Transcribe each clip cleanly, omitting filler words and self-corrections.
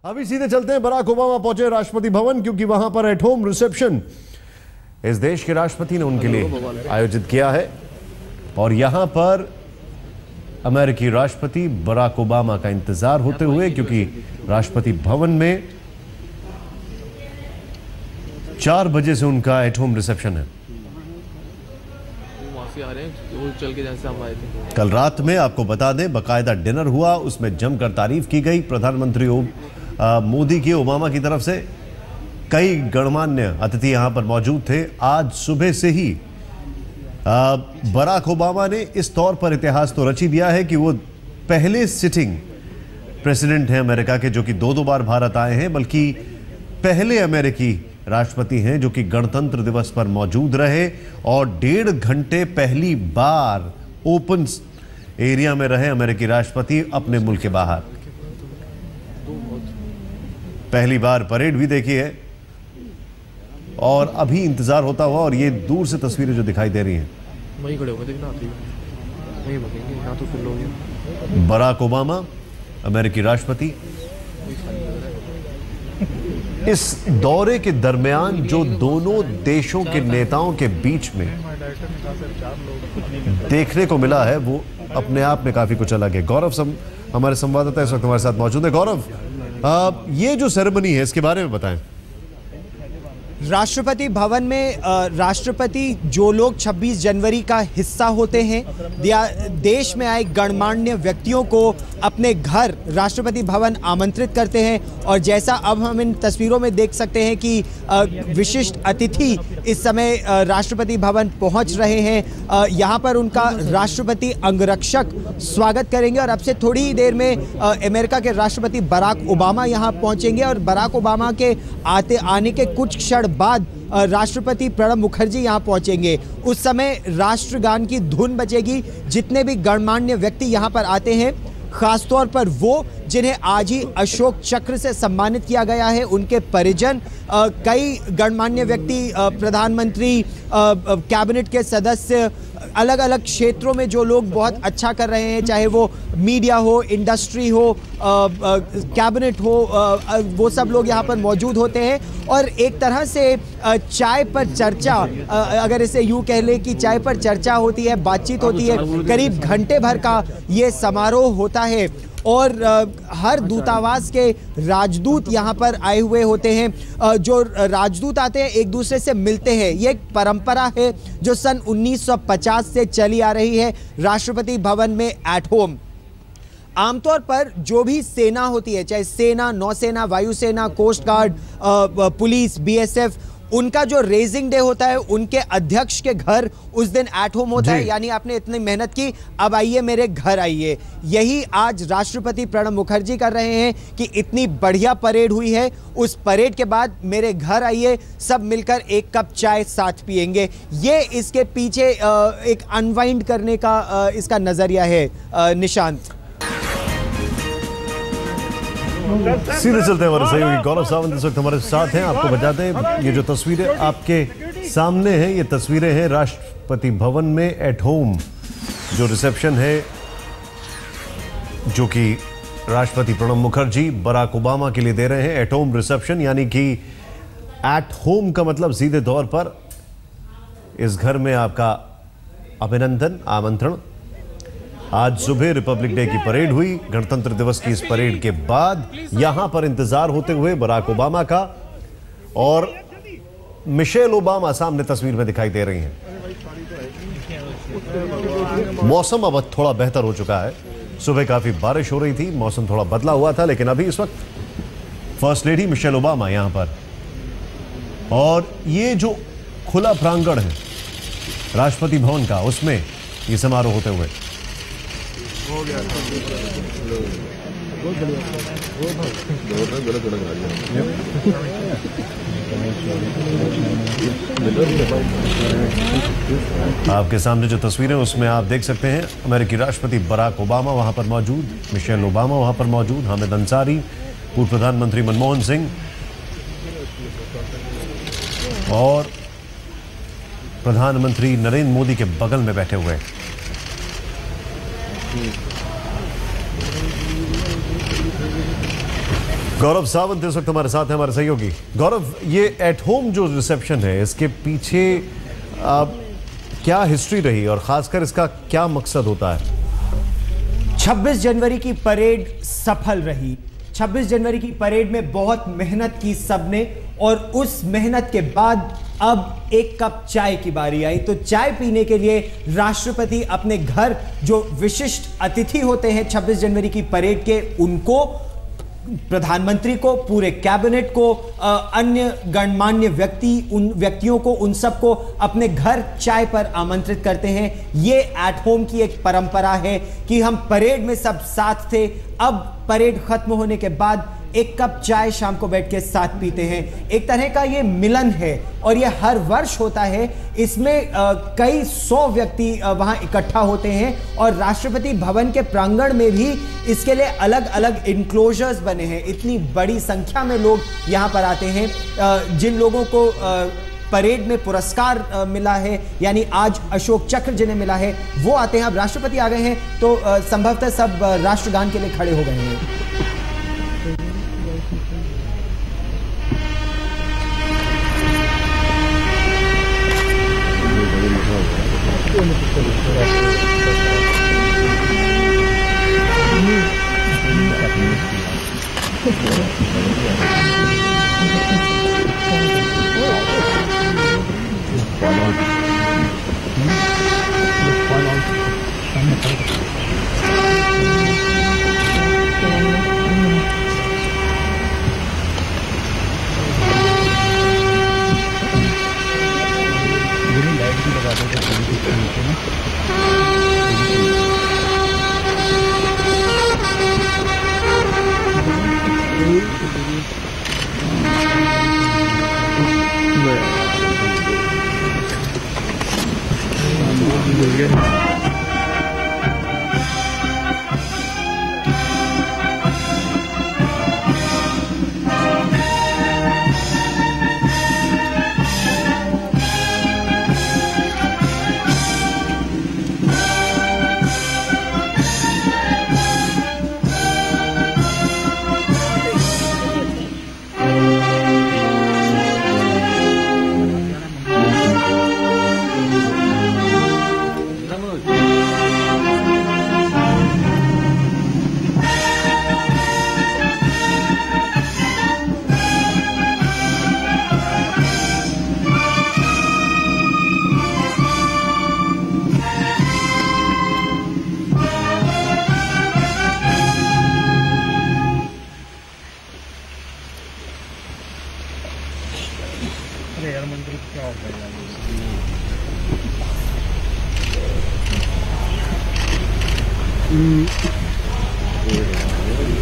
अभी सीधे चलते हैं, बराक ओबामा पहुंचे राष्ट्रपति भवन, क्योंकि वहां पर एट होम रिसेप्शन इस देश के राष्ट्रपति ने उनके लिए आयोजित किया है। और यहां पर अमेरिकी राष्ट्रपति बराक ओबामा का इंतजार होते हुए, क्योंकि राष्ट्रपति भवन में 4 बजे से उनका एट होम रिसेप्शन है। चल के जैसे हम आए थे। कल रात में आपको बता दें बाकायदा डिनर हुआ, उसमें जमकर तारीफ की गई प्रधानमंत्री मोदी की, ओबामा की तरफ से। कई गणमान्य अतिथि यहां पर मौजूद थे। आज सुबह से ही बराक ओबामा ने इस तौर पर इतिहास तो रच ही दिया है कि वो पहले सिटिंग प्रेसिडेंट हैं अमेरिका के जो कि 2 बार भारत आए हैं, बल्कि पहले अमेरिकी राष्ट्रपति हैं जो कि गणतंत्र दिवस पर मौजूद रहे और 1.5 घंटे पहली बार ओपन एरिया में रहे अमेरिकी राष्ट्रपति अपने मुल्क के बाहर। पहली बार परेड भी देखी है और अभी इंतजार होता हुआ। और ये दूर से तस्वीरें जो दिखाई दे रही हैं, वहीं खड़े हो गए, देखना वहीं बकेंगे, यहाँ तो फिर लोग। बराक ओबामा अमेरिकी राष्ट्रपति इस दौरे के दरमियान जो दोनों देशों के नेताओं के बीच में देखने को मिला है वो अपने आप में काफी कुछ अलग है। गौरव हमारे संवाददाता इस वक्त हमारे साथ मौजूद है। गौरव, ये जो सेरेमनी है इसके बारे में बताएं। राष्ट्रपति भवन में राष्ट्रपति जो लोग 26 जनवरी का हिस्सा होते हैं, देश में आए गणमान्य व्यक्तियों को अपने घर राष्ट्रपति भवन आमंत्रित करते हैं। और जैसा अब हम इन तस्वीरों में देख सकते हैं कि विशिष्ट अतिथि इस समय राष्ट्रपति भवन पहुंच रहे हैं। यहां पर उनका राष्ट्रपति अंगरक्षक स्वागत करेंगे और अब से थोड़ी ही देर में अमेरिका के राष्ट्रपति बराक ओबामा यहां पहुंचेंगे। और बराक ओबामा के आने के कुछ क्षण बाद राष्ट्रपति प्रणब मुखर्जी यहां पहुंचेंगे। उस समय राष्ट्रगान की धुन बजेगी। जितने भी गणमान्य व्यक्ति यहां पर आते हैं, खासतौर पर वो जिन्हें आज ही अशोक चक्र से सम्मानित किया गया है, उनके परिजन, कई गणमान्य व्यक्ति, प्रधानमंत्री, कैबिनेट के सदस्य, अलग अलग क्षेत्रों में जो लोग बहुत अच्छा कर रहे हैं, चाहे वो मीडिया हो, इंडस्ट्री हो, कैबिनेट हो, वो सब लोग यहाँ पर मौजूद होते हैं। और एक तरह से चाय पर चर्चा, अगर इसे यूँ कह लें कि चाय पर चर्चा होती है, बातचीत होती है। करीब घंटे भर का ये समारोह होता है और हर दूतावास के राजदूत यहाँ पर आए हुए होते हैं। जो राजदूत आते हैं एक दूसरे से मिलते हैं। ये एक परंपरा है जो सन 1950 से चली आ रही है राष्ट्रपति भवन में एट होम। आमतौर पर जो भी सेना होती है, चाहे सेना, नौसेना, वायुसेना, कोस्ट गार्ड, पुलिस, बीएसएफ, उनका जो रेजिंग डे होता है उनके अध्यक्ष के घर उस दिन एट होम होता है। यानी आपने इतनी मेहनत की, अब आइए मेरे घर आइए। यही आज राष्ट्रपति प्रणब मुखर्जी कर रहे हैं कि इतनी बढ़िया परेड हुई है, उस परेड के बाद मेरे घर आइए, सब मिलकर एक कप चाय साथ पिएंगे। ये इसके पीछे एक अनवाइंड करने का इसका नजरिया है। निशांत, सीधे चलते हैं, हमारे सहयोगी गौरव सावंत इस वक्त हमारे साथ हैं। आपको बताते हैं ये जो तस्वीरें आपके सामने हैं, ये तस्वीरें हैं राष्ट्रपति भवन में एट होम जो रिसेप्शन है, जो कि राष्ट्रपति प्रणब मुखर्जी बराक ओबामा के लिए दे रहे हैं। एट होम रिसेप्शन यानी कि एट होम का मतलब सीधे तौर पर इस घर में आपका अभिनंदन, आमंत्रण। आज सुबह रिपब्लिक डे की परेड हुई। गणतंत्र दिवस की इस परेड के बाद यहां पर इंतजार होते हुए बराक ओबामा का, और मिशेल ओबामा सामने तस्वीर में दिखाई दे रही हैं। मौसम अब थोड़ा बेहतर हो चुका है। सुबह काफी बारिश हो रही थी, मौसम थोड़ा बदला हुआ था, लेकिन अभी इस वक्त फर्स्ट लेडी मिशेल ओबामा यहां पर, और ये जो खुला प्रांगण है राष्ट्रपति भवन का, उसमें ये समारोह होते हुए। हो गया आपके सामने जो तस्वीरें उसमें आप देख सकते हैं अमेरिकी राष्ट्रपति बराक ओबामा वहां पर मौजूद, मिशेल ओबामा वहां पर मौजूद, हामिद अंसारी, पूर्व प्रधानमंत्री मनमोहन सिंह और प्रधानमंत्री नरेंद्र मोदी के बगल में बैठे हुए। गौरव सावंत इस वक्त हमारे साथ हैं, हमारे सहयोगी। गौरव, ये एट होम जो रिसेप्शन है, इसके पीछे क्या हिस्ट्री रही और खासकर इसका क्या मकसद होता है? 26 जनवरी की परेड सफल रही। 26 जनवरी की परेड में बहुत मेहनत की सबने, और उस मेहनत के बाद अब एक कप चाय की बारी आई। तो चाय पीने के लिए राष्ट्रपति अपने घर, जो विशिष्ट अतिथि होते हैं 26 जनवरी की परेड के, उनको, प्रधानमंत्री को, पूरे कैबिनेट को, अन्य गणमान्य उन व्यक्तियों को, उन सबको अपने घर चाय पर आमंत्रित करते हैं। ये एट होम की एक परंपरा है कि हम परेड में सब साथ थे, अब परेड खत्म होने के बाद एक कप चाय शाम को बैठ के साथ पीते हैं। एक तरह का ये मिलन है और ये हर वर्ष होता है। इसमें कई 100 व्यक्ति वहां इकट्ठा होते हैं और राष्ट्रपति भवन के प्रांगण में भी इसके लिए अलग अलग इनक्लोजर्स बने हैं। इतनी बड़ी संख्या में लोग यहां पर आते हैं। जिन लोगों को परेड में पुरस्कार मिला है, यानी आज अशोक चक्र जिन्हें मिला है, वो आते हैं। अब राष्ट्रपति आ गए हैं तो संभवतः सब राष्ट्रगान के लिए खड़े हो गए हैं।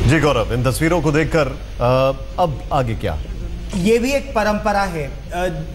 जी गौरव, इन तस्वीरों को देखकर अब आगे क्या? ये भी एक परंपरा है।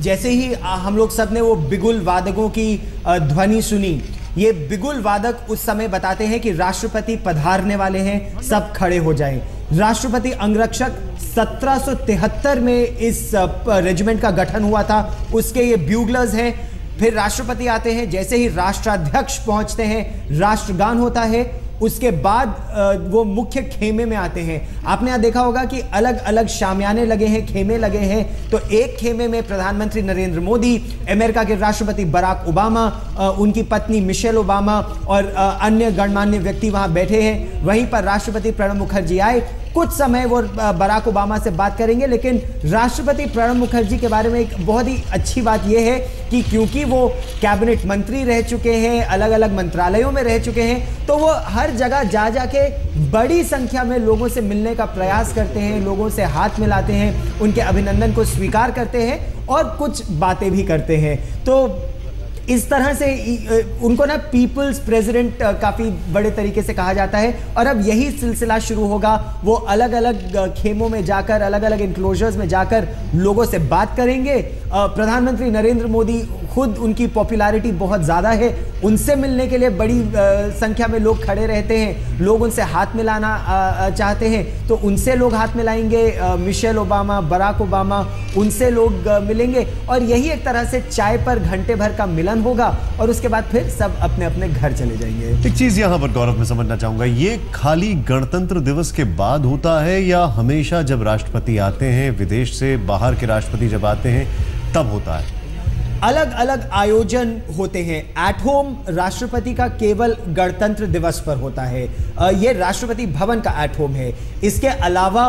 जैसे ही हम लोग सब ने वो बिगुल वादकों की ध्वनि सुनी, ये बिगुल वादक उस समय बताते हैं कि राष्ट्रपति पधारने वाले हैं, सब खड़े हो जाएं। राष्ट्रपति अंगरक्षक 1773 में इस रेजिमेंट का गठन हुआ था, उसके ये ब्यूगलर्स हैं। फिर राष्ट्रपति आते हैं, जैसे ही राष्ट्राध्यक्ष पहुंचते हैं, राष्ट्रगान होता है, उसके बाद वो मुख्य खेमे में आते हैं। आपने यहाँ देखा होगा कि अलग अलग शामियाने लगे हैं, खेमे लगे हैं। तो एक खेमे में प्रधानमंत्री नरेंद्र मोदी, अमेरिका के राष्ट्रपति बराक ओबामा, उनकी पत्नी मिशेल ओबामा और अन्य गणमान्य व्यक्ति वहां बैठे हैं। वहीं पर राष्ट्रपति प्रणब मुखर्जी आए। कुछ समय वो बराक ओबामा से बात करेंगे, लेकिन राष्ट्रपति प्रणब मुखर्जी के बारे में एक बहुत ही अच्छी बात यह है कि क्योंकि वो कैबिनेट मंत्री रह चुके हैं, अलग अलग मंत्रालयों में रह चुके हैं, तो वो हर जगह जा जाके बड़ी संख्या में लोगों से मिलने का प्रयास करते हैं, लोगों से हाथ मिलाते हैं, उनके अभिनंदन को स्वीकार करते हैं और कुछ बातें भी करते हैं। तो इस तरह से उनको ना पीपल्स प्रेसिडेंट काफ़ी बड़े तरीके से कहा जाता है। और अब यही सिलसिला शुरू होगा। वो अलग अलग खेमों में जाकर, अलग अलग इंक्लोजर्स में जाकर लोगों से बात करेंगे। प्रधानमंत्री नरेंद्र मोदी खुद उनकी पॉपुलैरिटी बहुत ज़्यादा है, उनसे मिलने के लिए बड़ी संख्या में लोग खड़े रहते हैं, लोग उनसे हाथ मिलाना चाहते हैं, तो उनसे लोग हाथ मिलाएंगे, मिशेल ओबामा, बराक ओबामा, उनसे लोग मिलेंगे और यही एक तरह से चाय पर घंटे भर का मिलन होगा और उसके बाद फिर सब अपने अपने घर चले जाएंगे। एक चीज यहां पर गौरव मैं समझना चाहूंगा, ये खाली गणतंत्र दिवस के बाद होता है या हमेशा जब राष्ट्रपति आते हैं, विदेश से बाहर के राष्ट्रपति जब आते हैं तब होता है? अलग अलग आयोजन होते हैं। एट होम राष्ट्रपति का केवल गणतंत्र दिवस पर होता है, ये राष्ट्रपति भवन का एट होम है। इसके अलावा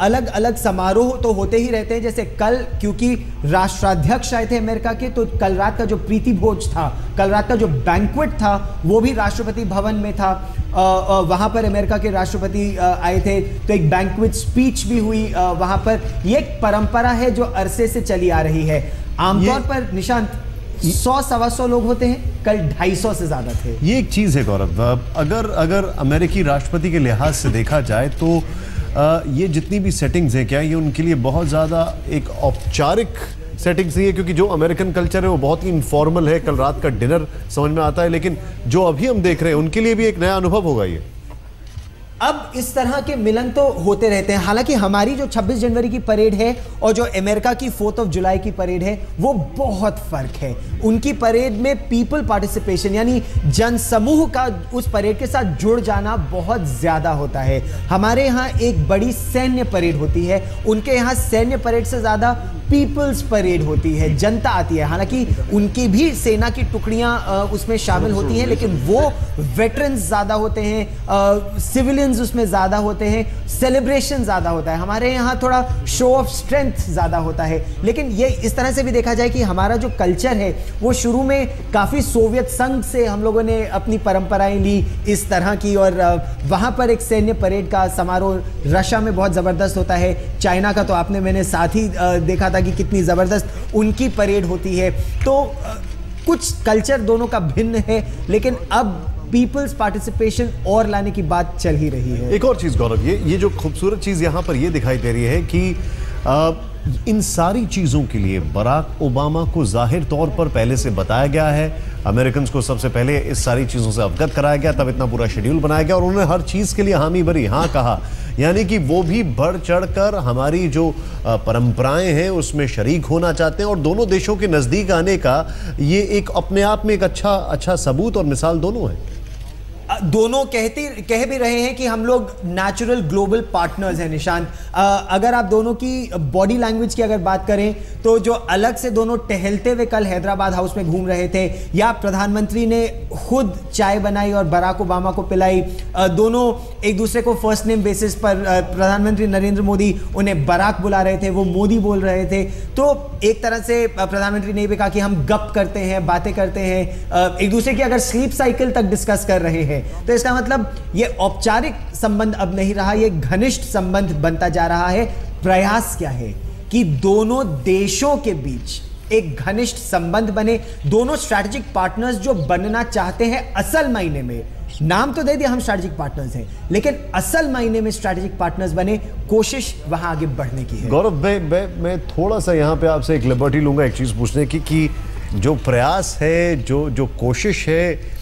अलग अलग समारोह तो होते ही रहते हैं, जैसे कल क्योंकि राष्ट्राध्यक्ष आए थे अमेरिका के, तो कल रात का जो प्रीति भोज था, कल रात का जो बैंक्वेट था वो भी राष्ट्रपति भवन में था। वहाँ पर अमेरिका के राष्ट्रपति आए थे तो एक बैंक्वेट स्पीच भी हुई वहाँ पर। ये एक परंपरा है जो अरसे से चली आ रही है। आमतौर पर निशांत 100-125 लोग होते हैं, कल 250 से ज्यादा थे। ये एक चीज है गौरव, अगर अमेरिकी राष्ट्रपति के लिहाज से देखा जाए तो ये जितनी भी सेटिंग्स हैं, क्या ये उनके लिए बहुत ज्यादा एक औपचारिक सेटिंग्स नहीं है? क्योंकि जो अमेरिकन कल्चर है वो बहुत ही इनफॉर्मल है, कल रात का डिनर समझ में आता है, लेकिन जो अभी हम देख रहे हैं उनके लिए भी एक नया अनुभव होगा ये। अब इस तरह के मिलन तो होते रहते हैं, हालांकि हमारी जो 26 जनवरी की परेड है और जो अमेरिका की 4th ऑफ जुलाई की परेड है वो बहुत फर्क है। उनकी परेड में पीपल पार्टिसिपेशन यानी जनसमूह का उस परेड के साथ जुड़ जाना बहुत ज्यादा होता है। हमारे यहाँ एक बड़ी सैन्य परेड होती है, उनके यहाँ सैन्य परेड से ज्यादा पीपल्स परेड होती है, जनता आती है। हालांकि उनकी भी सेना की टुकड़ियां उसमें शामिल होती हैं, लेकिन वो वेटरन्स ज्यादा होते हैं, सिविलियंस उसमें ज्यादा होते हैं, सेलिब्रेशन ज्यादा होता है। हमारे यहाँ थोड़ा शो ऑफ स्ट्रेंथ ज्यादा होता है। लेकिन ये इस तरह से भी देखा जाए कि हमारा जो कल्चर है वो शुरू में काफी सोवियत संघ से हम लोगों ने अपनी परंपराएं ली इस तरह की, और वहां पर एक सैन्य परेड का समारोह रशिया में बहुत जबरदस्त होता है। चाइना का तो आपने मैंने साथ ही देखा कि कितनी जबरदस्त उनकी परेड होती है। तो कुछ कल्चर दोनों का भिन्न है, लेकिन अब पीपल्स पार्टिसिपेशन और लाने की बात चल ही रही है। एक और चीज गौरव, ये जो खूबसूरत चीज यहां पर ये दिखाई दे रही है कि इन सारी चीजों के लिए बराक ओबामा को जाहिर तौर पर पहले से बताया गया है, अमेरिकन को सबसे पहले इस सारी चीजों से अवगत कराया गया, तब इतना पूरा शेड्यूल बनाया गया और उन्होंने हर चीज के लिए हामी भरी हाँ कहा। यानी कि वो भी बढ़ चढ़कर हमारी जो परंपराएं हैं उसमें शरीक होना चाहते हैं और दोनों देशों के नजदीक आने का ये एक अपने आप में एक अच्छा सबूत और मिसाल दोनों है। दोनों कह भी रहे हैं कि हम लोग नेचुरल ग्लोबल पार्टनर्स हैं। निशांत, अगर आप दोनों की बॉडी लैंग्वेज की अगर बात करें तो जो अलग से दोनों टहलते हुए कल हैदराबाद हाउस में घूम रहे थे, या प्रधानमंत्री ने खुद चाय बनाई और बराक ओबामा को पिलाई, दोनों एक दूसरे को फर्स्ट नेम बेसिस पर, प्रधानमंत्री नरेंद्र मोदी उन्हें बराक बुला रहे थे, वो मोदी बोल रहे थे। तो एक तरह से प्रधानमंत्री ने भी कहा कि हम गप करते हैं, बातें करते हैं, एक दूसरे की अगर स्लीप साइकिल तक डिस्कस कर रहे हैं। तो इसका मतलब ये औपचारिक संबंध अब नहीं रहा, ये घनिष्ठ संबंध बनता जा रहा है। प्रयास क्या है कि दोनों देशों के बीच एक घनिष्ठ संबंध बने, दोनों स्ट्रैटेजिक पार्टनर्स जो बनना चाहते हैं, असल मायने में नाम तो दे दिया हम स्ट्रैटेजिक पार्टनर्स हैं, लेकिन असल मायने में स्ट्रैटेजिक पार्टनर्स बने, कोशिश वहां आगे बढ़ने की है। गौरव, मैं थोड़ा सा यहां पे आपसे एक लिबर्टी लूंगा एक चीज पूछने की कि जो प्रयास है, जो कोशिश है,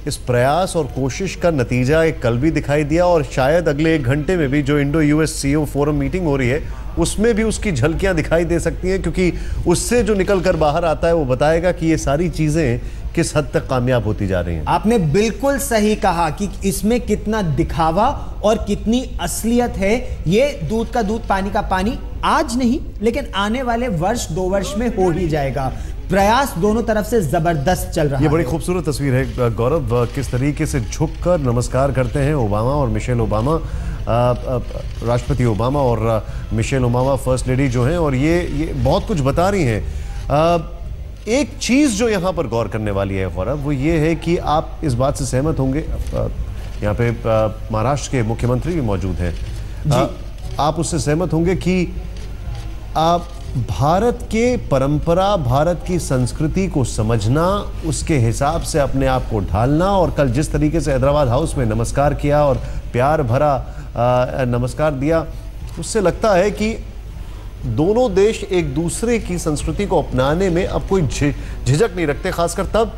इस प्रयास और कोशिश का नतीजा एक कल भी दिखाई दिया और शायद अगले 1 घंटे में भी जो Indo US CEO forum meeting हो रही है उसमें भी उसकी झलकियां दिखाई दे सकती हैं, क्योंकि उससे जो निकल कर बाहर आता है वो बताएगा कि ये सारी चीजें किस हद तक कामयाब होती जा रही हैं। आपने बिल्कुल सही कहा कि इसमें कितना दिखावा और कितनी असलियत है। ये दूध का दूध पानी का पानी आज नहीं, लेकिन आने वाले वर्ष 2 वर्ष में हो ही जाएगा। प्रयास दोनों तरफ से जबरदस्त चल रहा है। ये बड़ी खूबसूरत तस्वीर है गौरव, किस तरीके से झुककर नमस्कार करते हैं ओबामा और मिशेल ओबामा, राष्ट्रपति ओबामा और मिशेल ओबामा फर्स्ट लेडी जो हैं, और ये बहुत कुछ बता रही हैं। एक चीज जो यहाँ पर गौर करने वाली है गौरव, वो ये है कि आप इस बात से सहमत होंगे, यहाँ पे महाराष्ट्र के मुख्यमंत्री भी मौजूद हैं, आप उससे सहमत होंगे कि आप भारत के परंपरा, भारत की संस्कृति को समझना, उसके हिसाब से अपने आप को ढालना, और कल जिस तरीके से हैदराबाद हाउस में नमस्कार किया और प्यार भरा नमस्कार दिया, उससे लगता है कि दोनों देश एक दूसरे की संस्कृति को अपनाने में अब कोई झिझक नहीं रखते, खासकर तब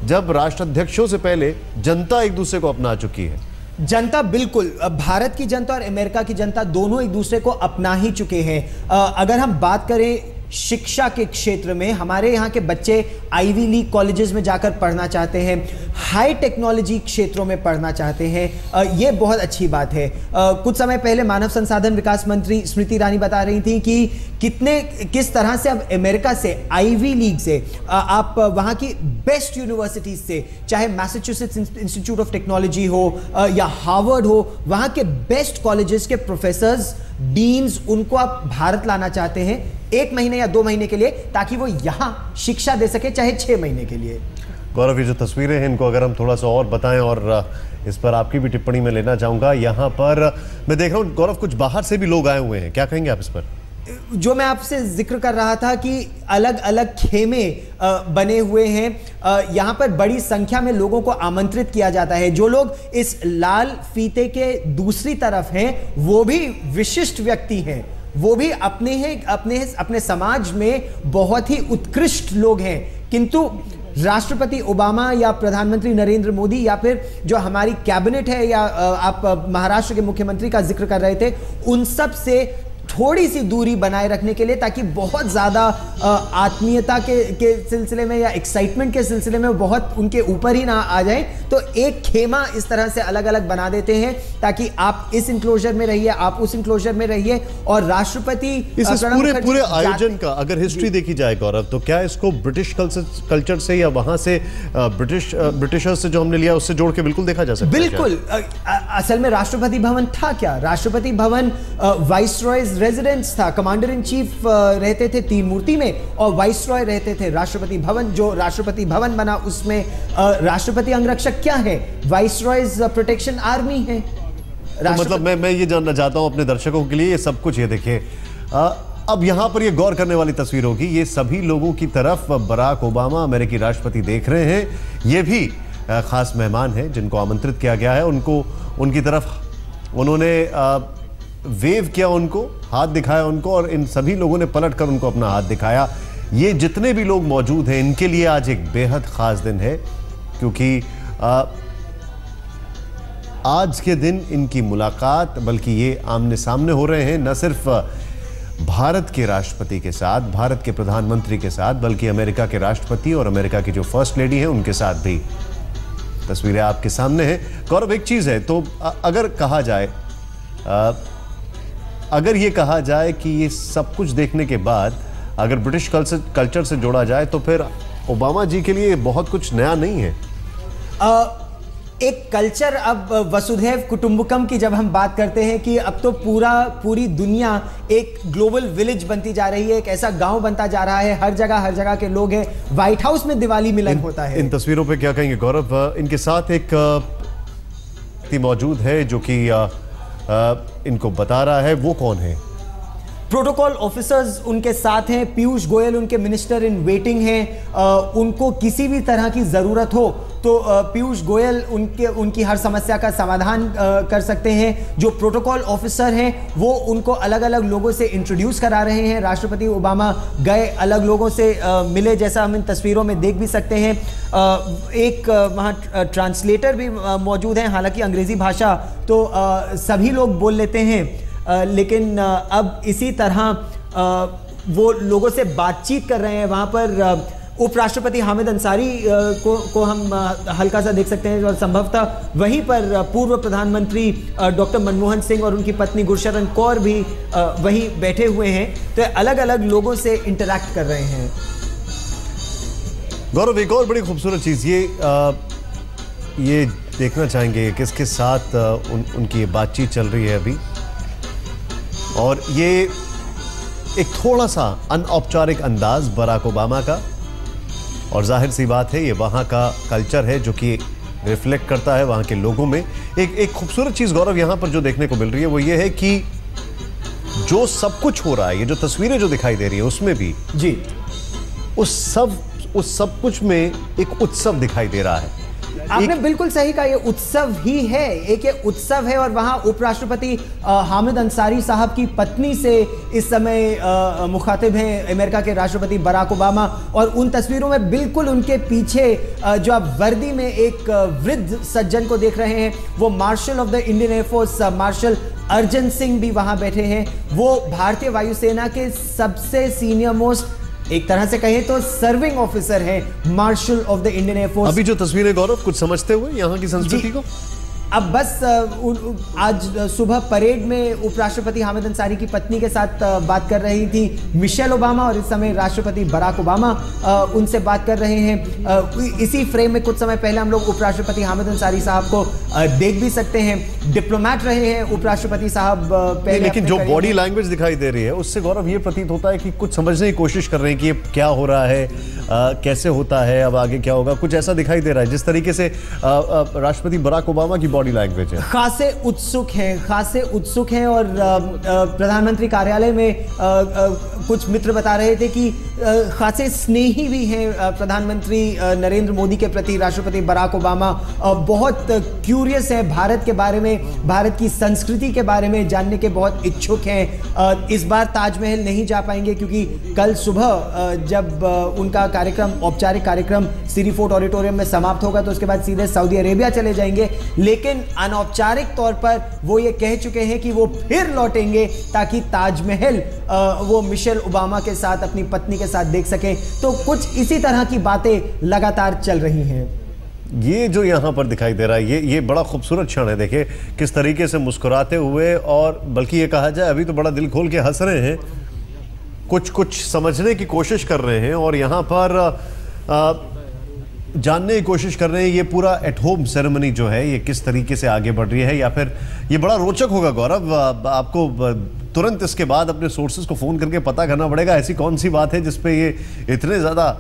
जब राष्ट्राध्यक्षों से पहले जनता एक दूसरे को अपना चुकी है। जनता बिल्कुल, भारत की जनता और अमेरिका की जनता दोनों एक दूसरे को अपना ही चुके हैं। अगर हम बात करें शिक्षा के क्षेत्र में, हमारे यहाँ के बच्चे आईवी लीग कॉलेजेस में जाकर पढ़ना चाहते हैं, हाई टेक्नोलॉजी क्षेत्रों में पढ़ना चाहते हैं। ये बहुत अच्छी बात है। कुछ समय पहले मानव संसाधन विकास मंत्री स्मृति ईरानी बता रही थी कि किस तरह से अब अमेरिका से, आईवी लीग से, आप वहाँ की बेस्ट यूनिवर्सिटीज से, चाहे मैसाचुसेट्स इंस्टीट्यूट ऑफ टेक्नोलॉजी हो या हार्वर्ड हो, वहाँ के बेस्ट कॉलेजेस के प्रोफेसर्स, डीन्स, उनको आप भारत लाना चाहते हैं 1 महीने या 2 महीने के लिए, ताकि वो यहां शिक्षा दे सके, चाहे 6 महीने के लिए। गौरव, ये जो तस्वीरें हैं इनको अगर हम थोड़ा सा और बताएं, और इस पर आपकी भी टिप्पणी में लेना चाहूंगा। यहाँ पर मैं देख रहा हूँ गौरव, कुछ बाहर से भी लोग आए हुए हैं, क्या कहेंगे आप इस पर? जो मैं आपसे जिक्र कर रहा था कि अलग अलग खेमे बने हुए हैं, यहाँ पर बड़ी संख्या में लोगों को आमंत्रित किया जाता है। जो लोग इस लाल फीते के दूसरी तरफ हैं वो भी विशिष्ट व्यक्ति हैं, वो भी अपने समाज में बहुत ही उत्कृष्ट लोग हैं। किंतु राष्ट्रपति ओबामा या प्रधानमंत्री नरेंद्र मोदी या फिर जो हमारी कैबिनेट है, या आप महाराष्ट्र के मुख्यमंत्री का जिक्र कर रहे थे, उन सब से थोड़ी सी दूरी बनाए रखने के लिए, ताकि बहुत ज़्यादा आत्मीयता के सिलसिले में या एक्साइटमेंट के सिलसिले में बहुत उनके ऊपर ही ना आ जाए, तो एक खेमा इस तरह से अलग अलग बना देते हैं ताकि आप इस इंक्लोजर में रहिए, आप उस इंक्लोजर में रहिए। और राष्ट्रपति इस पूरे आयोजन का अगर हिस्ट्री देखी जाए गौरव, तो क्या इसको ब्रिटिश कल्चर से या वहां से ब्रिटिशर्स से जो हमने लिया उससे जोड़ के बिल्कुल देखा जा सकता है? बिल्कुल। असल में राष्ट्रपति भवन था क्या? राष्ट्रपति भवन वाइसरॉयज रेजिडेंस था। कमांडर इन चीफ रहते थे तीन मूर्ति में, और वाइसरॉय रहते थे राष्ट्रपति भवन। जो राष्ट्रपति भवन बना उसमें राष्ट्रपति अंगरक्षक क्या है? वाइसरॉयज प्रोटेक्शन आर्मी है। तो मतलब मैं ये जानना चाहता हूं अपने दर्शकों के लिए, ये सब कुछ ये देखिए, अब यहां पर ये गौर करने वाली तस्वीर होगी, ये सभी लोगों की तरफ बराक ओबामा अमेरिकी राष्ट्रपति देख रहे हैं। ये भी खास मेहमान हैं जिनको आमंत्रित किया गया है, उनको उनकी तरफ उन्होंने वेव किया, उनको हाथ दिखाया उनको, और इन सभी लोगों ने पलटकर उनको अपना हाथ दिखाया। ये जितने भी लोग मौजूद हैं इनके लिए आज एक बेहद खास दिन है, क्योंकि आज के दिन इनकी मुलाकात, बल्कि ये आमने सामने हो रहे हैं न सिर्फ भारत के राष्ट्रपति के साथ, भारत के प्रधानमंत्री के साथ, बल्कि अमेरिका के राष्ट्रपति और अमेरिका की जो फर्स्ट लेडी हैं उनके साथ भी। तस्वीरें आपके सामने हैं। गौरव, एक चीज है, तो अगर कहा जाए, अगर ये कहा जाए कि ये सब कुछ देखने के बाद अगर ब्रिटिश कल्चर से जोड़ा जाए, तो फिर ओबामा जी के लिए बहुत कुछ नया नहीं है। एक कल्चर, अब वसुधैव कुटुंबकम की जब हम बात करते हैं कि अब तो पूरी दुनिया एक ग्लोबल विलेज बनती जा रही है, एक ऐसा गांव बनता जा रहा है, हर जगह के लोग हैं। व्हाइट हाउस में दिवाली मिलन होता है। इन तस्वीरों पे क्या कहेंगे गौरव? इनके साथ एक व्यक्ति मौजूद है जो कि इनको बता रहा है, वो कौन है? प्रोटोकॉल ऑफिसर्स उनके साथ हैं। पीयूष गोयल उनके मिनिस्टर इन वेटिंग हैं। उनको किसी भी तरह की ज़रूरत हो तो पीयूष गोयल उनकी हर समस्या का समाधान कर सकते हैं। जो प्रोटोकॉल ऑफिसर हैं वो उनको अलग अलग लोगों से इंट्रोड्यूस करा रहे हैं। राष्ट्रपति ओबामा गए, अलग लोगों से मिले, जैसा हम इन तस्वीरों में देख भी सकते हैं। एक वहाँ ट्रांसलेटर भी मौजूद हैं। हालांकि अंग्रेज़ी भाषा तो सभी लोग बोल लेते हैं, लेकिन अब इसी तरह वो लोगों से बातचीत कर रहे हैं। वहाँ पर उपराष्ट्रपति हामिद अंसारी को हम हल्का सा देख सकते हैं, और संभवतः वहीं पर पूर्व प्रधानमंत्री डॉक्टर मनमोहन सिंह और उनकी पत्नी गुरशरण कौर भी वहीं बैठे हुए हैं। तो अलग अलग लोगों से इंटरैक्ट कर रहे हैं। गौरव, एक और बड़ी खूबसूरत चीज़ ये देखना चाहेंगे किसके साथ उनकी बातचीत चल रही है अभी, और ये एक थोड़ा सा अनौपचारिक अंदाज बराक ओबामा का, और जाहिर सी बात है ये वहाँ का कल्चर है जो कि रिफ्लेक्ट करता है वहाँ के लोगों में। एक खूबसूरत चीज़ गौरव यहाँ पर जो देखने को मिल रही है वो ये है कि जो सब कुछ हो रहा है, ये जो तस्वीरें जो दिखाई दे रही है उसमें भी जी उस सब कुछ में एक उत्सव दिखाई दे रहा है। आपने बिल्कुल सही कहा, ये उत्सव ही है, एक ये उत्सव है। और वहां उपराष्ट्रपति हामिद अंसारी साहब की पत्नी से इस समय मुखातिब हैं अमेरिका के राष्ट्रपति बराक ओबामा। और उन तस्वीरों में बिल्कुल उनके पीछे जो आप वर्दी में एक वृद्ध सज्जन को देख रहे हैं, वो marshal of the Indian air force marshal Arjan Singh भी वहां बैठे हैं। वो भारतीय वायुसेना के सबसे सीनियर मोस्ट, एक तरह से कहें तो सर्विंग ऑफिसर हैं, martial of the Indian air force. अभी जो तस्वीरें गौरव कुछ समझते हुए यहाँ की संस्कृति को, अब बस आज सुबह परेड में उपराष्ट्रपति हामिद अंसारी की पत्नी के साथ बात कर रही थी मिशेल ओबामा, और इस समय राष्ट्रपति बराक ओबामा उनसे बात कर रहे हैं। इसी फ्रेम में कुछ समय पहले हम लोग उपराष्ट्रपति हामिद अंसारी साहब को देख भी सकते हैं। डिप्लोमैट रहे हैं उपराष्ट्रपति साहब पहले, लेकिन जो बॉडी लैंग्वेज दिखाई दे रही है उससे गौरव ये प्रतीत होता है कि कुछ समझने की कोशिश कर रहे हैं कि ये क्या हो रहा है, कैसे होता है, अब आगे क्या होगा, कुछ ऐसा दिखाई दे रहा है जिस तरीके से राष्ट्रपति बराक ओबामा की बॉडी लैंग्वेज है। खासे उत्सुक हैं। और प्रधानमंत्री कार्यालय में कुछ मित्र बता रहे थे कि खासे स्नेही भी हैं प्रधानमंत्री नरेंद्र मोदी के प्रति राष्ट्रपति बराक ओबामा। बहुत क्यूरियस हैं भारत के बारे में, भारत की संस्कृति के बारे में जानने के बहुत इच्छुक हैं। इस बार ताजमहल नहीं जा पाएंगे क्योंकि कल सुबह जब उनका कार्यक्रम, औपचारिक कार्यक्रम सिटी फोर्ट ऑडिटोरियम में समाप्त होगा तो उसके बाद सीधे सऊदी अरेबिया चले जाएंगे। लेकिन अनौपचारिक तौर पर वो ये कह चुके हैं कि वो फिर लौटेंगे ताकि ताजमहल वो मिशेल ओबामा के साथ, अपनी पत्नी के साथ देख सकें। तो कुछ इसी तरह की बातें लगातार चल रही हैं। ये जो यहाँ पर दिखाई दे रहा है, ये बड़ा खूबसूरत क्षण है। देखिए किस तरीके से मुस्कुराते हुए, और बल्कि ये कहा जाए अभी तो बड़ा दिल खोल के हंस रहे हैं, कुछ समझने की कोशिश कर रहे हैं और यहाँ पर जानने की कोशिश कर रहे हैं ये पूरा एट होम सेरेमनी जो है ये किस तरीके से आगे बढ़ रही है। या फिर ये बड़ा रोचक होगा गौरव, आपको तुरंत इसके बाद अपने सोर्सेज को फ़ोन करके पता करना पड़ेगा ऐसी कौन सी बात है जिसपे ये इतने ज़्यादा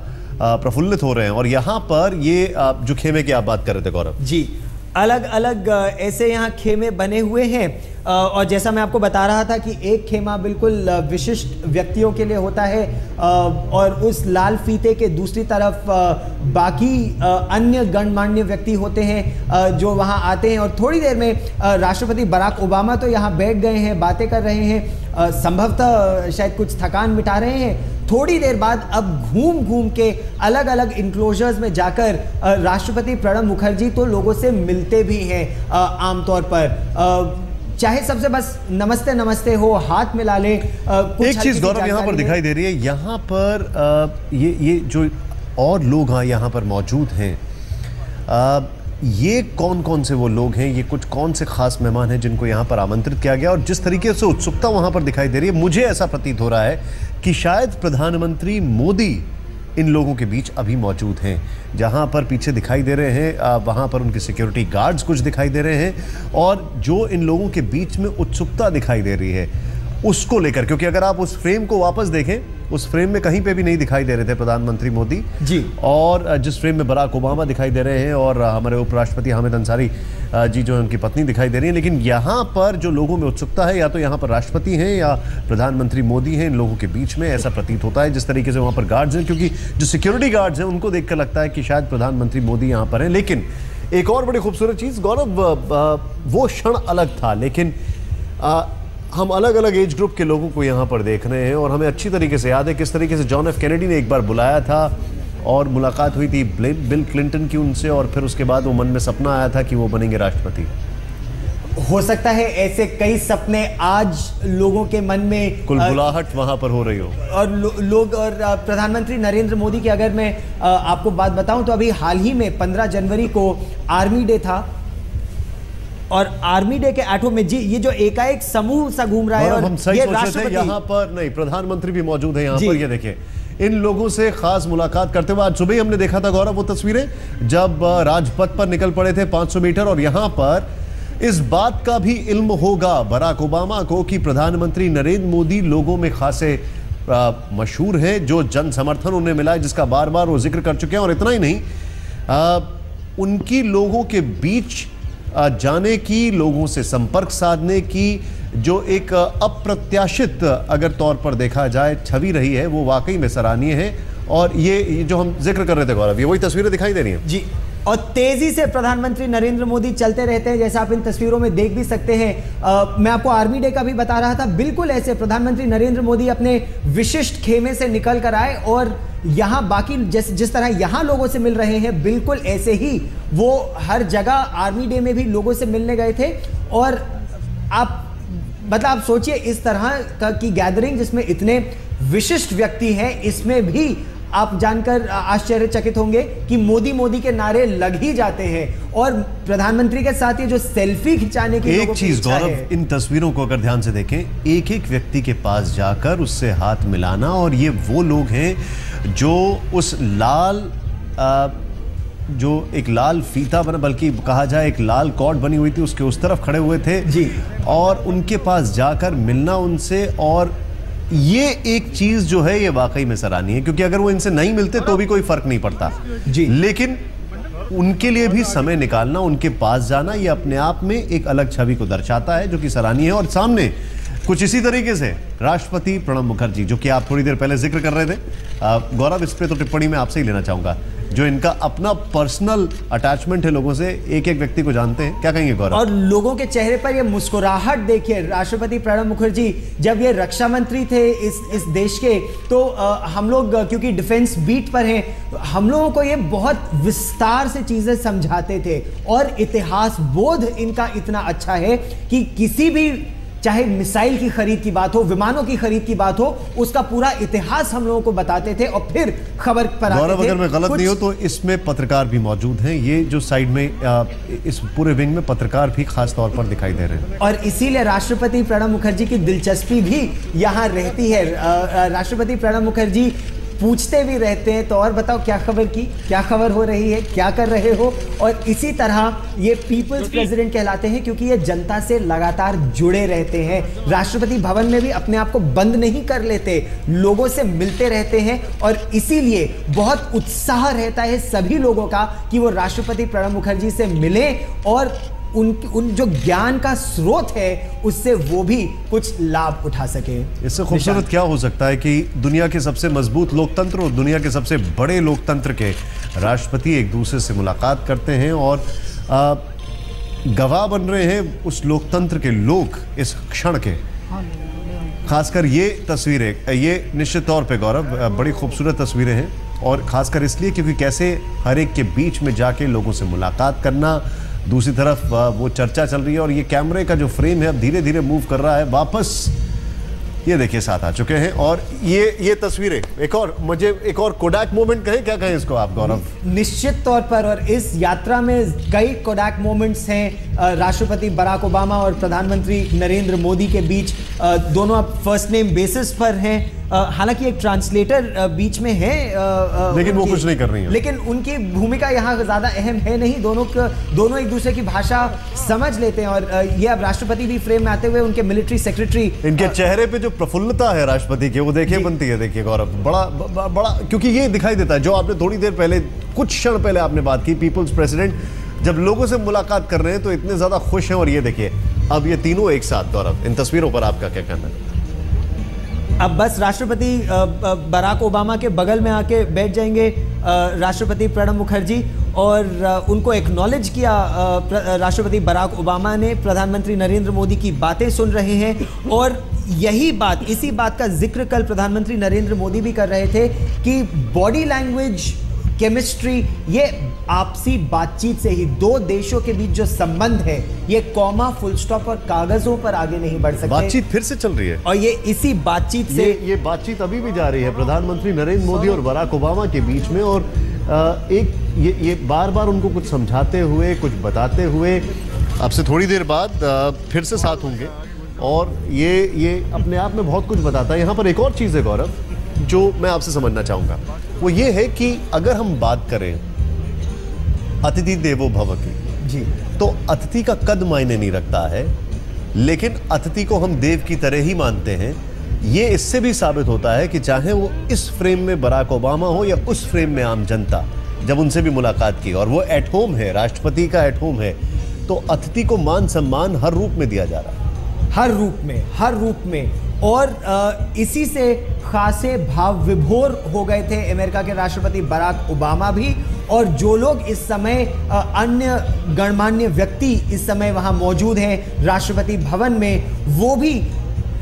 प्रफुल्लित हो रहे हैं। और यहाँ पर ये जो खेमे की आप बात कर रहे थे गौरव जी, अलग अलग ऐसे यहाँ खेमे बने हुए हैं। और जैसा मैं आपको बता रहा था कि एक खेमा बिल्कुल विशिष्ट व्यक्तियों के लिए होता है और उस लाल फीते के दूसरी तरफ बाकी अन्य गणमान्य व्यक्ति होते हैं जो वहाँ आते हैं। और थोड़ी देर में राष्ट्रपति बराक ओबामा तो यहाँ बैठ गए हैं, बातें कर रहे हैं, संभवतः शायद कुछ थकान मिटा रहे हैं। थोड़ी देर बाद अब घूम घूम के अलग अलग इंक्लोजर्स में जाकर राष्ट्रपति प्रणब मुखर्जी तो लोगों से मिलते भी हैं आमतौर पर, चाहे सबसे बस नमस्ते नमस्ते हो, हाथ मिला ले। एक चीज गौरव यहाँ पर दिखाई दे रही है, यहाँ पर ये जो और लोग यहाँ पर मौजूद हैं, ये कौन कौन से वो लोग हैं, ये कुछ कौन से खास मेहमान हैं जिनको यहाँ पर आमंत्रित किया गया, और जिस तरीके से उत्सुकता वहाँ पर दिखाई दे रही है, मुझे ऐसा प्रतीत हो रहा है कि शायद प्रधानमंत्री मोदी इन लोगों के बीच अभी मौजूद हैं। जहां पर पीछे दिखाई दे रहे हैं वहां पर उनके सिक्योरिटी गार्ड्स कुछ दिखाई दे रहे हैं, और जो इन लोगों के बीच में उत्सुकता दिखाई दे रही है उसको लेकर, क्योंकि अगर आप उस फ्रेम को वापस देखें, उस फ्रेम में कहीं पे भी नहीं दिखाई दे रहे थे प्रधानमंत्री मोदी जी, और जिस फ्रेम में बराक ओबामा दिखाई दे रहे हैं और हमारे उपराष्ट्रपति हामिद अंसारी जी जो उनकी पत्नी दिखाई दे रही है, लेकिन यहाँ पर जो लोगों में उत्सुकता है या तो यहाँ पर राष्ट्रपति हैं या प्रधानमंत्री मोदी हैं इन लोगों के बीच में, ऐसा प्रतीत होता है जिस तरीके से वहाँ पर गार्ड्स हैं, क्योंकि जो सिक्योरिटी गार्ड्स हैं उनको देख कर लगता है कि शायद प्रधानमंत्री मोदी यहाँ पर हैं। लेकिन एक और बड़ी खूबसूरत चीज़ गौरव, वो क्षण अलग था, लेकिन हम अलग अलग एज ग्रुप के लोगों को यहाँ पर देख रहे हैं और हमें अच्छी तरीके से याद है किस तरीके से जॉन एफ कैनेडी ने एक बार बुलाया था और मुलाकात हुई थी बिल क्लिंटन की उनसे, और फिर उसके बाद वो मन में सपना आया था कि वो बनेंगे राष्ट्रपति। हो सकता है ऐसे कई सपने आज लोगों के मन में कुलबुलाहट वहां पर हो रही हो, और लोग और प्रधानमंत्री नरेंद्र मोदी की अगर मैं आपको बात बताऊं तो अभी हाल ही में 15 जनवरी को आर्मी डे था, और आर्मी डे के एट होम में जी ये जो एकाएक समूह सा घूम रहा है, और हम सही सोच रहे थे यहाँ पर नहीं, प्रधानमंत्री भी मौजूद है यहाँ पर। ये देखिए इन लोगों से खास मुलाकात करते हुए आज सुबह ही हमने देखा था गौरव वो तस्वीरें जब राजपथ पर निकल पड़े थे 500 मीटर, और यहाँ पर इस बात का भी इल्म होगा बराक ओबामा को कि प्रधानमंत्री नरेंद्र मोदी लोगों में खासे मशहूर है, जो जन समर्थन उन्हें मिला है जिसका बार बार वो जिक्र कर चुके हैं। और इतना ही नहीं, उनकी लोगों के बीच जाने की, लोगों से संपर्क साधने की जो एक अप्रत्याशित अगर तौर पर देखा जाए छवि रही है, वो वाकई में सराहनीय है। और ये जो हम जिक्र कर रहे थे गौरव, ये वही तस्वीरें दिखाई दे रही हैं जी। और तेजी से प्रधानमंत्री नरेंद्र मोदी चलते रहते हैं, जैसा आप इन तस्वीरों में देख भी सकते हैं। मैं आपको आर्मी डे का भी बता रहा था, बिल्कुल ऐसे प्रधानमंत्री नरेंद्र मोदी अपने विशिष्ट खेमे से निकल कर आए और यहाँ बाकी जिस तरह यहाँ लोगों से मिल रहे हैं, बिल्कुल ऐसे ही वो हर जगह आर्मी डे में भी लोगों से मिलने गए थे। और आप सोचिए, इस तरह की गैदरिंग जिसमें इतने विशिष्ट व्यक्ति हैं, इसमें भी आप जानकर आश्चर्यचकित होंगे कि मोदी मोदी के नारे लग ही जाते हैं। और प्रधानमंत्री के साथ ये जो सेल्फी खिंचाने की एक चीज गौरव, इन तस्वीरों को अगर ध्यान से देखें, एक एक व्यक्ति के पास जाकर उससे हाथ मिलाना, और ये वो लोग हैं जो उस लाल जो एक लाल फीता बना, बल्कि कहा जाए एक लाल कॉर्ड बनी हुई थी, उसके उस तरफ खड़े हुए थे जी, और उनके पास जाकर मिलना उनसे। और ये एक चीज जो है ये वाकई में सराहनीय है, क्योंकि अगर वो इनसे नहीं मिलते तो भी कोई फर्क नहीं पड़ता जी, लेकिन उनके लिए भी समय निकालना, उनके पास जाना, ये अपने आप में एक अलग छवि को दर्शाता है, जो कि सराहनीय है। और सामने कुछ इसी तरीके से राष्ट्रपति प्रणब मुखर्जी, जो कि आप थोड़ी देर पहले जिक्र कर रहे थे गौरव, इस पे तो टिप्पणी मैं आपसे ही लेना चाहूंगा, जो इनका अपना पर्सनल अटैचमेंट है लोगों से, एक एक व्यक्ति को जानते हैं। क्या कहेंगे गौरव? और लोगों के चेहरे पर ये मुस्कुराहट देखिए। राष्ट्रपति प्रणब मुखर्जी जब ये रक्षा मंत्री थे इस देश के, तो हम लोग क्योंकि डिफेंस बीट पर हैं, हम लोगों को ये बहुत विस्तार से चीजें समझाते थे। और इतिहास बोध इनका इतना अच्छा है कि किसी भी, चाहे मिसाइल की खरीद की बात हो, विमानों की खरीद की बात हो, उसका पूरा इतिहास हम लोगों को बताते थे और फिर खबर पर आते थे। गौरव, अगर मैं गलत नहीं हो तो इसमें पत्रकार भी मौजूद हैं। ये जो साइड में इस पूरे विंग में पत्रकार भी खास तौर पर दिखाई दे रहे हैं, और इसीलिए राष्ट्रपति प्रणब मुखर्जी की दिलचस्पी भी यहाँ रहती है। राष्ट्रपति प्रणब मुखर्जी पूछते भी रहते हैं, तो और बताओ क्या खबर हो रही है, क्या कर रहे हो। और इसी तरह ये पीपल्स प्रेसिडेंट कहलाते हैं, क्योंकि ये जनता से लगातार जुड़े रहते हैं। राष्ट्रपति भवन में भी अपने आप को बंद नहीं कर लेते, लोगों से मिलते रहते हैं। और इसीलिए बहुत उत्साह रहता है सभी लोगों का कि वो राष्ट्रपति प्रणब मुखर्जी से मिलें और उन जो ज्ञान का स्रोत है उससे वो भी कुछ लाभ उठा सके। इससे खूबसूरत क्या हो सकता है कि दुनिया के सबसे मजबूत लोकतंत्र और दुनिया के सबसे बड़े लोकतंत्र के राष्ट्रपति एक दूसरे से मुलाकात करते हैं और गवाह बन रहे हैं उस लोकतंत्र के लोग इस क्षण के। खासकर ये तस्वीरें, ये निश्चित तौर पे गौरव बड़ी खूबसूरत तस्वीरें हैं, और खासकर इसलिए क्योंकि कैसे हर एक के बीच में जाके लोगों से मुलाकात करना, दूसरी तरफ वो चर्चा चल रही है। और ये कैमरे का जो फ्रेम है अब धीरे धीरे मूव कर रहा है वापस, ये देखिए साथ आ चुके हैं। और ये तस्वीरें एक और कोडाक मोमेंट कहें, क्या कहें इसको आप गौरव? निश्चित तौर पर, और इस यात्रा में कई कोडाक मोमेंट्स हैं राष्ट्रपति बराक ओबामा और प्रधानमंत्री नरेंद्र मोदी के बीच। दोनों अब फर्स्ट नेम बेसिस पर हैं। हालांकि एक ट्रांसलेटर बीच में है, लेकिन वो कुछ नहीं कर रही है, लेकिन उनकी भूमिका यहाँ ज्यादा अहम है नहीं। दोनों एक दूसरे की भाषा समझ लेते हैं। और ये अब राष्ट्रपति भी फ्रेम में आते हुए उनके मिलिट्री सेक्रेटरी, इनके चेहरे पे जो प्रफुल्लता है राष्ट्रपति के, वो देखिए बनती है। देखिए गौरव, बड़ा क्योंकि ये दिखाई देता है जो आपने थोड़ी देर पहले, कुछ क्षण पहले आपने बात की, पीपल्स प्रेसिडेंट जब लोगों से मुलाकात कर रहे हैं तो इतने ज्यादा खुश हैं। और ये देखिए अब ये तीनों एक साथ। गौरव, इन तस्वीरों पर आपका क्या कहना है? अब बस राष्ट्रपति बराक ओबामा के बगल में आके बैठ जाएंगे राष्ट्रपति प्रणब मुखर्जी, और उनको एक्नॉलेज किया राष्ट्रपति बराक ओबामा ने। प्रधानमंत्री नरेंद्र मोदी की बातें सुन रहे हैं, और इसी बात का जिक्र कल प्रधानमंत्री नरेंद्र मोदी भी कर रहे थे कि बॉडी लैंग्वेज, केमिस्ट्री, ये आपसी बातचीत से ही दो देशों के बीच जो संबंध है, ये कॉमा, फुल स्टॉप और कागजों पर आगे नहीं बढ़ सकते। बातचीत फिर से चल रही है, और ये इसी बातचीत से ये बातचीत अभी भी जा रही है प्रधानमंत्री नरेंद्र मोदी और बराक ओबामा के बीच में। और ये बार बार उनको कुछ समझाते हुए, कुछ बताते हुए, अब से थोड़ी देर बाद फिर से साथ होंगे। और ये अपने आप में बहुत कुछ बताता है। यहाँ पर एक और चीज़ है गौरव जो मैं आपसे समझना चाहूँगा, वो ये है कि अगर हम बात करें अतिथि देवो भव की जी, तो अतिथि का कद मायने नहीं रखता है, लेकिन अतिथि को हम देव की तरह ही मानते हैं। ये इससे भी साबित होता है कि चाहे वो इस फ्रेम में बराक ओबामा हो या उस फ्रेम में आम जनता, जब उनसे भी मुलाकात की और वो एट होम है, राष्ट्रपति का एट होम है, तो अतिथि को मान सम्मान हर रूप में दिया जा रहा है। हर रूप में। और इसी से खासे भाव विभोर हो गए थे अमेरिका के राष्ट्रपति बराक ओबामा भी, और जो लोग इस समय अन्य गणमान्य व्यक्ति इस समय वहां मौजूद हैं राष्ट्रपति भवन में, वो भी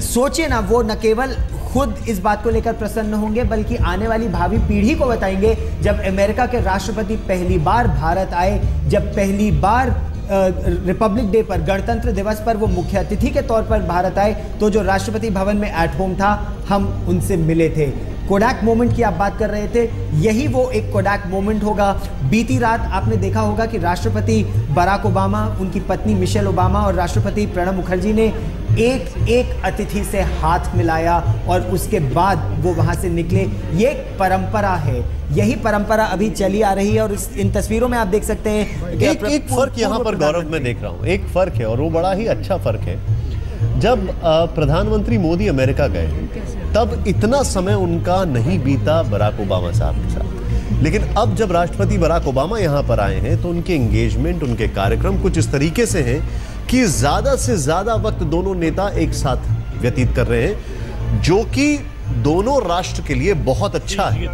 सोचिए ना, वो न केवल खुद इस बात को लेकर प्रसन्न होंगे बल्कि आने वाली भावी पीढ़ी को बताएंगे। जब अमेरिका के राष्ट्रपति पहली बार भारत आए, जब पहली बार रिपब्लिक डे पर, गणतंत्र दिवस पर वो मुख्य अतिथि के तौर पर भारत आए, तो जो राष्ट्रपति भवन में एट होम था, हम उनसे मिले थे। कोडैक मोमेंट की आप बात कर रहे थे, यही वो एक कोडैक मोमेंट होगा। बीती रात आपने देखा होगा कि राष्ट्रपति बराक ओबामा, उनकी पत्नी मिशेल ओबामा और राष्ट्रपति प्रणब मुखर्जी ने एक एक अतिथि से हाथ मिलाया और उसके बाद वो वहां से निकले। ये एक परंपरा है, यही परंपरा अभी चली आ रही है। और इन तस्वीरों में आप देख सकते हैं एक फर्क यहाँ पर गौरव में देख रहा हूँ, एक फर्क है और वो बड़ा ही अच्छा फर्क है। जब प्रधानमंत्री मोदी अमेरिका गए तब इतना समय उनका नहीं बीता बराक ओबामा साहब के साथ, लेकिन अब जब राष्ट्रपति बराक ओबामा यहाँ पर आए हैं तो उनके एंगेजमेंट, उनके कार्यक्रम कुछ इस तरीके से हैं कि ज्यादा से ज्यादा वक्त दोनों नेता एक साथ व्यतीत कर रहे हैं, जो कि दोनों राष्ट्र के लिए बहुत अच्छा है।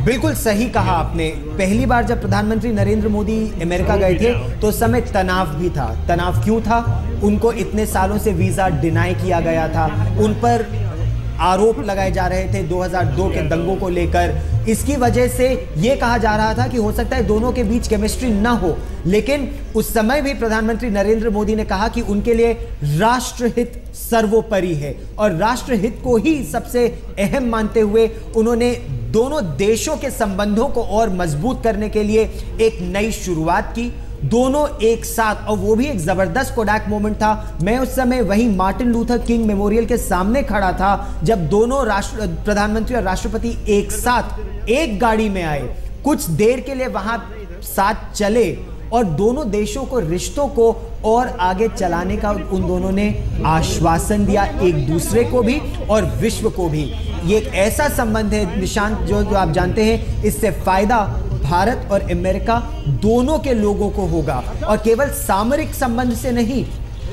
बिल्कुल सही कहा आपने। पहली बार जब प्रधानमंत्री नरेंद्र मोदी अमेरिका गए थे तो उस समय तनाव भी था। तनाव क्यों था? उनको इतने सालों से वीजा डिनाई किया गया था, उन पर आरोप लगाए जा रहे थे 2002 के दंगों को लेकर। इसकी वजह से यह कहा जा रहा था कि हो सकता है दोनों के बीच केमिस्ट्री ना हो, लेकिन उस समय भी प्रधानमंत्री नरेंद्र मोदी ने कहा कि उनके लिए राष्ट्रहित सर्वोपरि है और राष्ट्रहित को ही सबसे अहम मानते हुए उन्होंने दोनों देशों के संबंधों को और मजबूत करने के लिए एक नई शुरुआत की, दोनों एक साथ। और वो भी एक जबरदस्त कोडैक मोमेंट था। मैं उस समय वहीं मार्टिन लूथर किंग मेमोरियल के सामने खड़ा था जब दोनों प्रधानमंत्री और राष्ट्रपति एक साथ एक गाड़ी में आए, कुछ देर के लिए वहां साथ चले और दोनों देशों को, रिश्तों को और आगे चलाने का उन दोनों ने आश्वासन दिया, एक दूसरे को भी और विश्व को भी। ये एक ऐसा संबंध है निशांत, जो आप जानते हैं, इससे फायदा भारत और अमेरिका दोनों के लोगों को होगा। और केवल सामरिक संबंध से नहीं,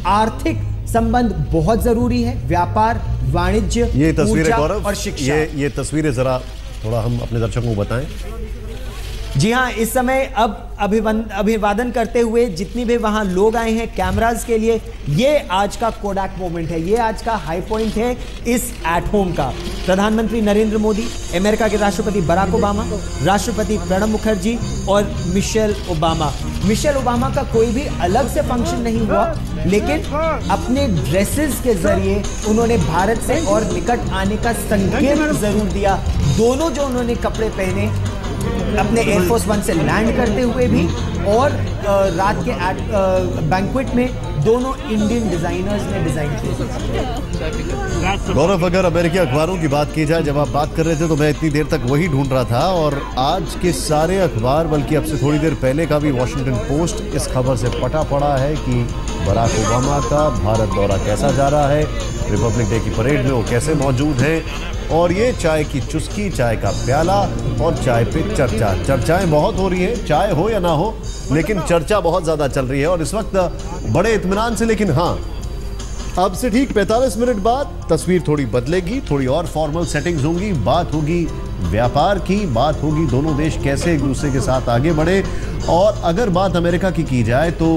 आर्थिक संबंध बहुत जरूरी है। व्यापार, वाणिज्य, ये तस्वीरें गौरव और शिक्षा, ये तस्वीरें जरा थोड़ा हम अपने दर्शकों को बताएं। जी हाँ, इस समय अब अभिवादन करते हुए जितनी भी वहां लोग आए हैं कैमरास के लिए, ये आज का कोडैक मोमेंट है, ये आज का हाई पॉइंट है इस एट होम का। प्रधानमंत्री नरेंद्र मोदी, अमेरिका के राष्ट्रपति बराक ओबामा, राष्ट्रपति प्रणब मुखर्जी और मिशेल ओबामा। मिशेल ओबामा का कोई भी अलग से फंक्शन नहीं हुआ, लेकिन अपने ड्रेसेस के जरिए उन्होंने भारत से और निकट आने का संकेत जरूर दिया। दोनों जो उन्होंने कपड़े पहने अपने एयरफोर्स वन से लैंड करते हुए भी और रात के बैंक्वेट में, दोनों इंडियन डिजाइनर्स ने डिजाइन किए। गौरव, अगर अमेरिकी अखबारों की बात की जाए, जब आप बात कर रहे थे तो मैं इतनी देर तक वही ढूंढ रहा था, और आज के सारे अखबार, बल्कि अब से थोड़ी देर पहले का भी वॉशिंगटन पोस्ट इस खबर से पटा पड़ा है कि बराक ओबामा का भारत दौरा कैसा जा रहा है, रिपब्लिक डे की परेड में वो कैसे मौजूद हैं, और ये चाय की चुस्की, चाय का प्याला और चाय पे चर्चा। चर्चाएं बहुत हो रही हैं, चाय हो या ना हो, लेकिन चर्चा बहुत ज़्यादा चल रही है और इस वक्त बड़े इत्मीनान से। लेकिन हाँ, अब से ठीक 45 मिनट बाद तस्वीर थोड़ी बदलेगी, थोड़ी और फॉर्मल सेटिंग्स होंगी, बात होगी व्यापार की, बात होगी दोनों देश कैसे एक दूसरे के साथ आगे बढ़े। और अगर बात अमेरिका की जाए तो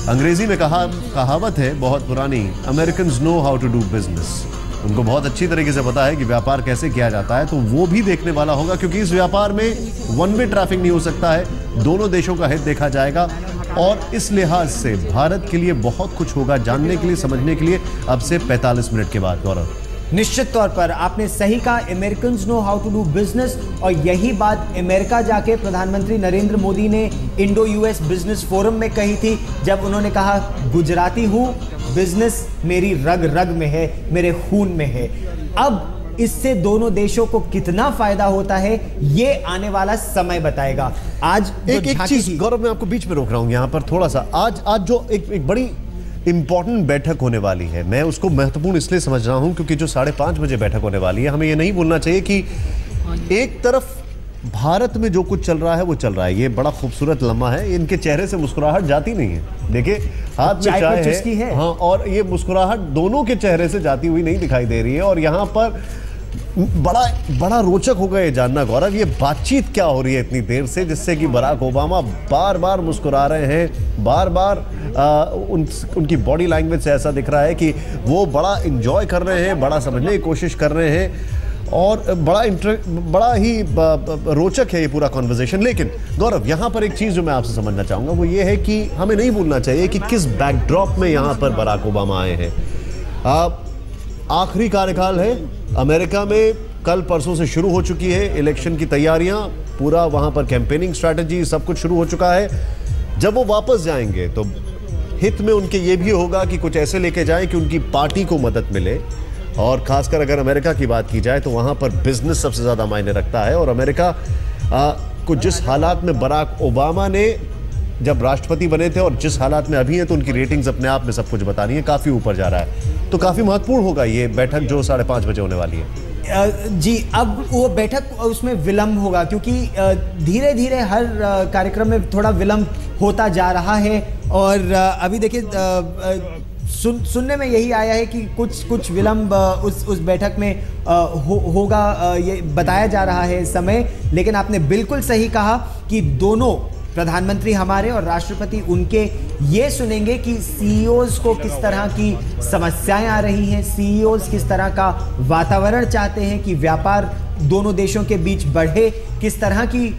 अंग्रेजी में कहावत है बहुत पुरानी, Americans know how to do business. उनको बहुत अच्छी तरीके से पता है कि व्यापार कैसे किया जाता है, तो वो भी देखने वाला होगा, क्योंकि इस व्यापार में वन वे ट्रैफिक नहीं हो सकता है, दोनों देशों का हित देखा जाएगा। और इस लिहाज से भारत के लिए बहुत कुछ होगा जानने के लिए, समझने के लिए अब से 45 मिनट के बाद। गौरव, निश्चित तौर पर आपने सही कहा, Americans know how to do business. और यही बात अमेरिका जाके प्रधानमंत्री नरेंद्र मोदी ने इंडो यूएस बिजनेस फोरम में कही थी, जब उन्होंने कहा, गुजराती हूँ, बिजनेस मेरी रग रग में है, मेरे खून में है। अब इससे दोनों देशों को कितना फायदा होता है, ये आने वाला समय बताएगा। आज एक चीज गौरव, मैं आपको बीच में रोक रहा हूं यहाँ पर थोड़ा सा। आज जो एक बड़ी इंपॉर्टेंट बैठक होने वाली है, मैं उसको महत्वपूर्ण इसलिए समझ रहा हूं क्योंकि जो 5:30 बजे बैठक होने वाली है, हमें ये नहीं भूलना चाहिए कि एक तरफ भारत में जो कुछ चल रहा है वो चल रहा है। ये बड़ा खूबसूरत लम्हा है, इनके चेहरे से मुस्कुराहट जाती नहीं है। देखिए हाथ में चाय है, हाँ, और ये मुस्कुराहट दोनों के चेहरे से जाती हुई नहीं दिखाई दे रही है। और यहाँ पर बड़ा रोचक होगा ये जानना गौरव, ये बातचीत क्या हो रही है इतनी देर से जिससे कि बराक ओबामा बार बार मुस्कुरा रहे हैं, बार बार उनकी बॉडी लैंग्वेज से ऐसा दिख रहा है कि वो बड़ा इंजॉय कर रहे हैं, बड़ा समझने की कोशिश कर रहे हैं और बड़ा ही रोचक है ये पूरा कॉन्वर्सेशन। लेकिन गौरव, यहाँ पर एक चीज़ जो मैं आपसे समझना चाहूँगा वो ये है कि हमें नहीं भूलना चाहिए कि किस बैकड्रॉप में यहाँ पर बराक ओबामा आए हैं। आखिरी कार्यकाल है अमेरिका में, कल परसों से शुरू हो चुकी है इलेक्शन की तैयारियां, पूरा वहां पर कैंपेनिंग स्ट्रैटेजी सब कुछ शुरू हो चुका है। जब वो वापस जाएंगे तो हित में उनके ये भी होगा कि कुछ ऐसे लेके जाएं कि उनकी पार्टी को मदद मिले। और खासकर अगर अमेरिका की बात की जाए तो वहां पर बिजनेस सबसे ज़्यादा मायने रखता है। और अमेरिका को जिस हालात में बराक ओबामा ने जब राष्ट्रपति बने थे और जिस हालात में अभी है, तो उनकी रेटिंग्स अपने आप में सब कुछ बता रही है, काफ़ी ऊपर जा रहा है। तो काफ़ी महत्वपूर्ण होगा ये बैठक जो 5:30 बजे होने वाली है। जी, अब वो बैठक उसमें विलंब होगा क्योंकि धीरे धीरे हर कार्यक्रम में थोड़ा विलंब होता जा रहा है। और अभी देखिए सुनने में यही आया है कि कुछ विलंब उस बैठक में होगा, ये बताया जा रहा है समय। लेकिन आपने बिल्कुल सही कहा कि दोनों प्रधानमंत्री हमारे और राष्ट्रपति उनके ये सुनेंगे कि सीईओज को किस तरह की समस्याएं आ रही हैं, सीईओज किस तरह का वातावरण चाहते हैं कि व्यापार दोनों देशों के बीच बढ़े, किस तरह की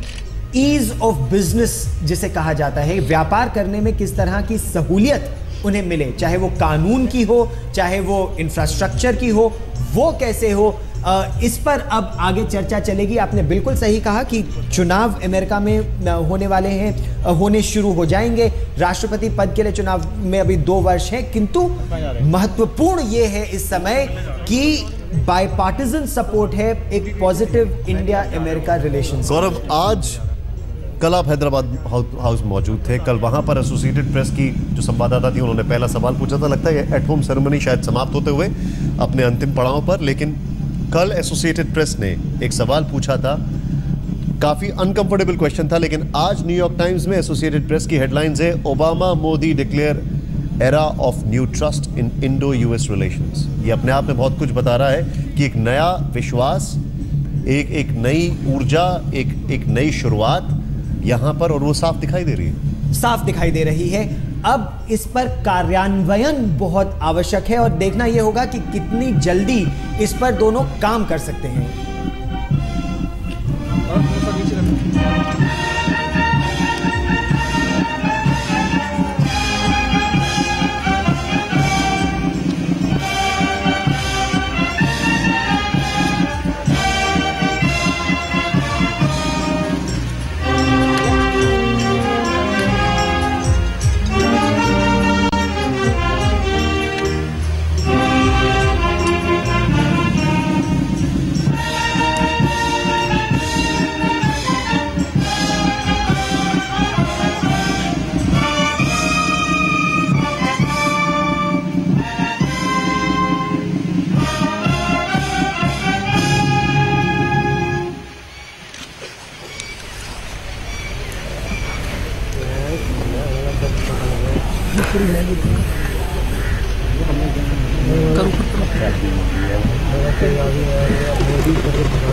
ईज ऑफ बिजनेस जिसे कहा जाता है, व्यापार करने में किस तरह की सहूलियत उन्हें मिले, चाहे वो कानून की हो, चाहे वो इंफ्रास्ट्रक्चर की हो, वो कैसे हो। इस पर अब आगे चर्चा चलेगी। आपने बिल्कुल सही कहा कि चुनाव अमेरिका में होने वाले हैं, होने शुरू हो जाएंगे। राष्ट्रपति पद के लिए चुनाव में अभी 2 वर्ष हैं, किंतु महत्वपूर्ण ये है इस समय कि बायपार्टिजन सपोर्ट है, एक पॉजिटिव इंडिया अमेरिका रिलेशंस। गौरव, कल आप हैदराबाद हाउस मौजूद थे, कल वहां पर एसोसिएटेड प्रेस की जो संवाददाता थी उन्होंने पहला सवाल पूछा था। लगता है एट होम सेरेमनी शायद समाप्त होते हुए अपने अंतिम पड़ाव पर, लेकिन कल एसोसिएटेड प्रेस ने एक सवाल पूछा था, काफी अनकंफर्टेबल क्वेश्चन था। लेकिन आज न्यूयॉर्क टाइम्स में एसोसिएटेड प्रेस की हेडलाइंस है, Obama Modi declare era of new trust in Indo US relations. ये अपने आप में बहुत कुछ बता रहा है कि एक नया विश्वास, एक नई ऊर्जा, एक नई शुरुआत यहां पर, और वो साफ दिखाई दे रही है, साफ दिखाई दे रही है। अब इस पर कार्यान्वयन बहुत आवश्यक है और देखना यह होगा कि कितनी जल्दी इस पर दोनों काम कर सकते हैं।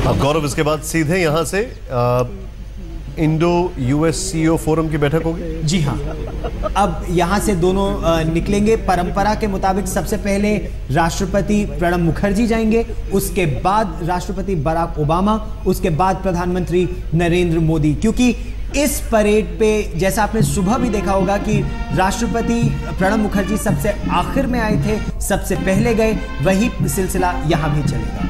अब गौरव, इसके बाद सीधे यहां से इंडो यूएस सीईओ फोरम की बैठक होगी। जी हाँ, अब यहाँ से दोनों निकलेंगे। परंपरा के मुताबिक सबसे पहले राष्ट्रपति प्रणब मुखर्जी जाएंगे, उसके बाद राष्ट्रपति बराक ओबामा, उसके बाद प्रधानमंत्री नरेंद्र मोदी। क्योंकि इस परेड पे जैसा आपने सुबह भी देखा होगा कि राष्ट्रपति प्रणब मुखर्जी सबसे आखिर में आए थे, सबसे पहले गए, वही सिलसिला यहाँ भी चलेगा।